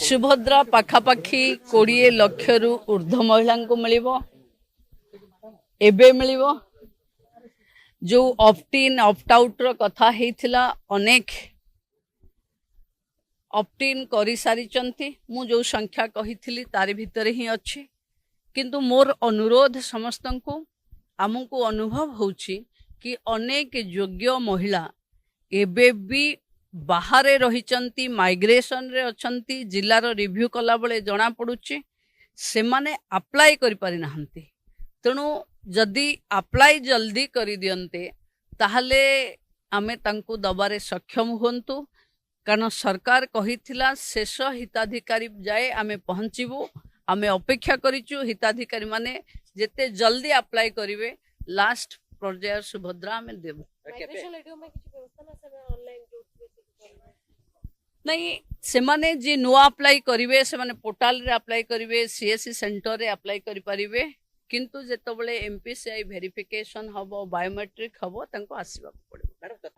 सुभद्रा पाखापाखी 20 लाख रु ऊर्ध्व महिला को मिलिबो एबे मिलिबो जो ऑप्ट इन ऑप्ट आउट रो कथा हेथिला अनेक ऑप्ट इन करि सारिचंती मु जो संख्या कहिथिली तारि भितरे ही अछि किंतु मोर अनुरोध समस्त को आमको अनुभव होछि कि अनेक योग्य महिला एबे भी बाहरे रहिचंती माइग्रेशन रे अछंती जिल्लार रिव्यू कला बळे जणा पडुछि से माने अप्लाई करि पारि नाहंती तेणु जदि अप्लाई जल्दी करि दियंते ताहले आमे तांको दबारे सक्षम होंतु कारण सरकार कहिथिला शेष हिताधिकारी जाए आमे पहुंचीबू आमे अपेक्षा करिचु हिताधिकारी माने जेते जल्दी अप्लाई करिवे लास्ट पर्याय सुभद्रा आमे देबू नहीं से माने जे नुआ अप्लाई करिवे से माने पोर्टल रे अप्लाई करिवे सीएससी सेंटर रे अप्लाई करि परिवे किंतु जेतबळे एमपीसीआई वेरिफिकेशन हबो बायोमेट्रिक हबो तांको आसीबा पड़े।